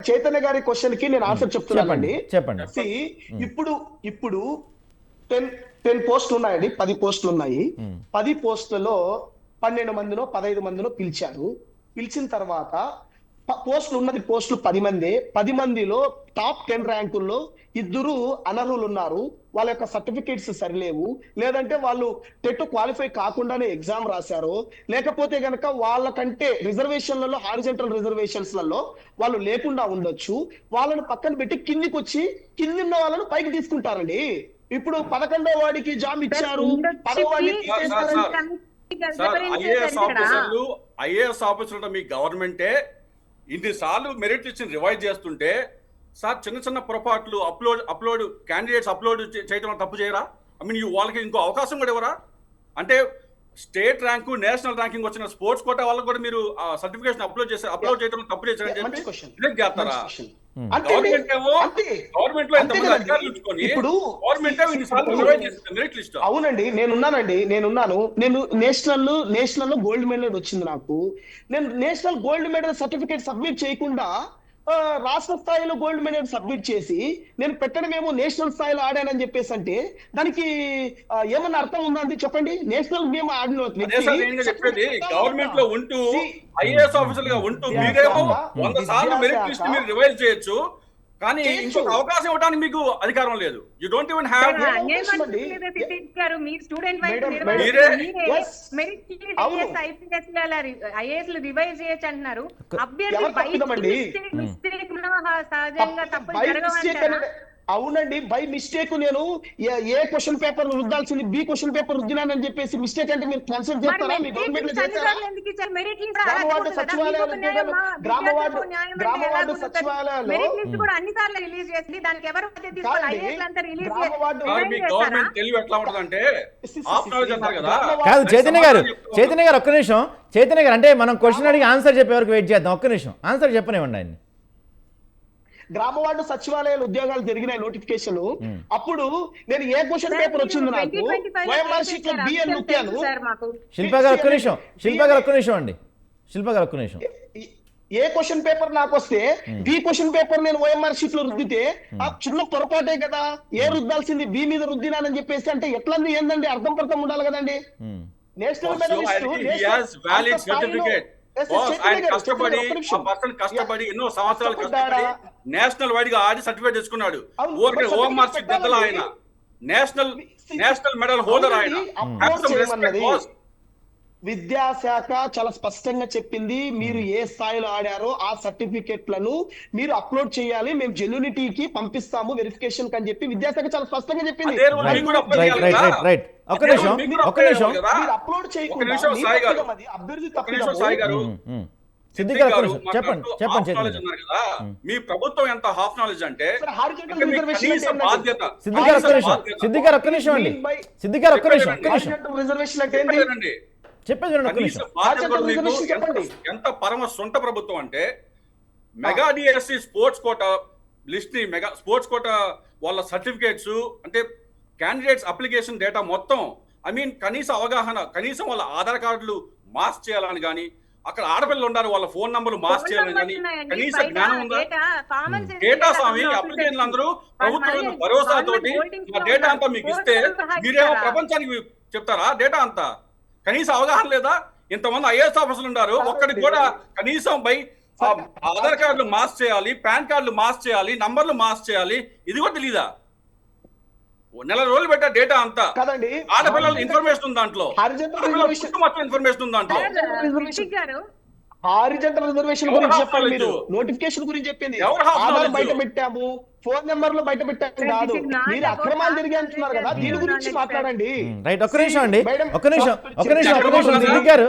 చైతన్య గారి క్వశ్చన్ కి నేను ఆన్సర్ చెప్తున్నానండి. చెప్పండి. See, ఇప్పుడు 10 పోస్టులు ఉన్నాయండి, 10 పోస్టులు ఉన్నాయి. 10 పోస్టులలో 12 మందినో 15 మందినో పిలిచారు. పిలిచిన తర్వాత పోస్టులు ఉన్నది పోస్టులు 10 మంది. 10 మందిలో టాప్ 10 ర్యాంకుల్లో 2 అనర్హులు ఉన్నారు. వాళ్ళ యొక్క సర్టిఫికేట్స్ సరిలేవు, లేదంటే వాళ్ళు టెట్ క్వాలిఫై కాకుండానే ఎగ్జామ్ రాశారు, లేకపోతే గనక వాళ్ళకంటే రిజర్వేషన్లలో హారిజెంటల్ రిజర్వేషన్స్లలో వాళ్ళు లేకుండా ఉండొచ్చు. వాళ్ళని పక్కన పెట్టి కిందికి వచ్చి కింది ఉన్న వాళ్ళని పైకి తీసుకుంటారండి. ఇప్పుడు 11వ వాడికి జాబ్ ఇచ్చారు, 10వ వాడికి ఐఏఎస్ ఆఫీసర్లు మీ గవర్నమెంటే ఇన్నిసార్లు మెరిట్ లిస్ట్ రివైజ్ చేస్తుంటే సార్ చిన్న చిన్న పొరపాట్లు అప్లోడ్ క్యాండిడేట్స్ అప్లోడ్ చేయడం తప్పు చేయరా? ఐ మీన్ వాళ్ళకి ఇంకో అవకాశం కూడా ఇవ్వరా? అంటే స్టేట్ ర్యాంకు నేషనల్ ర్యాంకింగ్ వచ్చిన స్పోర్ట్స్ కోటా వాళ్ళకి కూడా మీరు సర్టిఫికేషన్ అప్లోడ్ చేయడం తప్పు చేశారని చెప్పి చేస్తారా? గవర్నమెంట్ ఏమో గవర్నమెంట్ లో ఎంతమంది అధికారులు ఉంచుకొని గవర్నమెంట్ ఏమో ఇన్నిసార్లు రివైజ్ చేస్తుంది మెరిట్ లిస్ట్. అవునండి, నేను నేషనల్ లో గోల్డ్ మెడల్ వచ్చింది నాకు. నేను national gold medal certificate submit చేయకుండా రాష్ట్ర స్థాయిలో గోల్డ్ మెడల్ సబ్మిట్ చేసి నేను పెట్టడమేమో నేషనల్ స్థాయిలో ఆడానని చెప్పేసి అంటే దానికి ఏమన్నా అర్థం ఉందా అండి? చెప్పండి. నేషనల్ గేమ్ ఆడిన చెప్పేది గవర్నమెంట్ లో ఉంటూ ఐఏఎస్ ఆఫీసర్ గా ఉంటూ మీరేమో 100 సార్లు మెరిట్ లిస్ట్ మీరు రివైజ్ చేయొచ్చు, కానీ ఇంకొక అవకాశం ఇవ్వడానికి మీకు అధికారం లేదు. You don't even have. IAS revise చేయొచ్చు అంటున్నారు. అవునండి, బై మిస్టేక్ నేను ఏ క్వశ్చన్ పేపర్ రుద్దాల్సింది బి క్వశ్చన్ పేపర్ రుద్దినానని చెప్పేసి మిస్టేక్ అంటే మీరు కన్సిడర్ చేస్తారా? మీ గవర్నమెంట్ గ్రామవార్డు సచివాలయాల్లో కాదు చైతన్య గారు ఒక్క నిమిషం. చైతన్య గారు అంటే మనం క్వశ్చన్ అడిగి ఆన్సర్ చెప్పే వరకు వెయిట్ చేద్దాం. ఒక్క నిమిషం ఆన్సర్ చెప్పనివ్వండి ఆయన. గ్రామవార్డు సచివాలయాల ఉద్యోగాలు జరిగినాయి నోటిఫికేషన్. అప్పుడు నేను ఏ క్వశ్చన్ పేపర్ వచ్చింది నాకు వైఎంఆర్ షీట్ లో బి అని నొక్కాను. శిల్పా గారు ఒక్క నిమిషం అండి. శిల్పా గారు ఒక్క నిమిషం. ఏ క్వశ్చన్ పేపర్ నాకు వస్తే బి క్వశ్చన్ పేపర్ నేను ఓఎంఆర్ షీట్ లో రుద్దితే ఆ చిన్న పొరపాటే కదా. ఏ రుద్దాల్సింది బి మీద రుద్దినానని చెప్పేసి అంటే ఎట్లా ఏందండి? అర్థం పర్థం ఉండాలి కదండి. నేషనల్ కష్టపడి ఎన్నో సంవత్సరాలు కష్టపడి నేషనల్ వైడ్ గా ఆడి సర్టిఫికేట్ తెచ్చుకున్నాడు. ఓఎంఆర్ షీట్ పెద్దలు ఆయన నేషనల్ మెడల్ హోల్డర్ ఆయన. విద్యాశాఖ చాలా స్పష్టంగా చెప్పింది, మీరు ఏ స్థాయిలో ఆడారో ఆ సర్టిఫికెట్లను మీరు అప్లోడ్ చేయాలి, మేము జెన్యూనిటీకి పంపిస్తాము వెరిఫికేషన్ అని చెప్పి విద్యాశాఖ చాలా స్పష్టంగా చెప్పింది. అప్లోడ్ చేయకుండా మీ ప్రభుత్వం ఎంత హాఫ్ నాలెడ్జ్ అంటే ఎంత పరమ సొంత ప్రభుత్వం అంటే mega DSC sports quota list ని స్పోర్ట్స్ కోటా వాళ్ళ సర్టిఫికేట్స్ అంటే క్యాండిడేట్స్ అప్లికేషన్ డేటా మొత్తం ఐ మీన్ కనీస అవగాహన, కనీసం వాళ్ళ ఆధార్ కార్డులు మాస్ చేయాలని కానీ అక్కడ ఆడపిల్లలు ఉన్నారు వాళ్ళ ఫోన్ నంబర్లు మాస్ చేయాలని కానీ కనీస జ్ఞానం ఉందా? డేటా స్వామి అప్లికేషన్లు అందరూ ప్రభుత్వం భరోసా తోటి ఆ డేటా అంతా మీకు ఇస్తే మీరేమో ప్రపంచానికి చెప్తారా? డేటా అంతా కనీస అవగాహన లేదా? ఇంతమంది ఐఏఎస్ ఆఫీసర్లు ఉన్నారు, ఒక్కడికి కూడా కనీసం ఆధార్ కార్డులు మాస్ చేయాలి, పాన్ కార్డులు మాస్ చేయాలి, నంబర్లు మాస్ చేయాలి, ఇది కూడా తెలీదా? నెల రోజులు పెట్టా డేటా అంతా. ఆడపిల్లల ఇన్ఫర్మేషన్ ఉంది దాంట్లో, ఇన్ఫర్మేషన్ ఉంది దాంట్లో. హారిజంటల్ రిజర్వేషన్ గురించి చెప్పండి మీరు. నోటిఫికేషన్ గురించి చెప్పింది ఆధార్ బయట పెట్టాము, ఫోన్ నెంబర్లు బయట పెట్టాము కాదు. మీరు అక్రమాలు జరిగి అంటున్నారు కదా, దీని గురించి మాట్లాడండి. రైట్. ఒక్క నిమిషం అండి, ఒక్క నిమిషం దిలీప్ గారు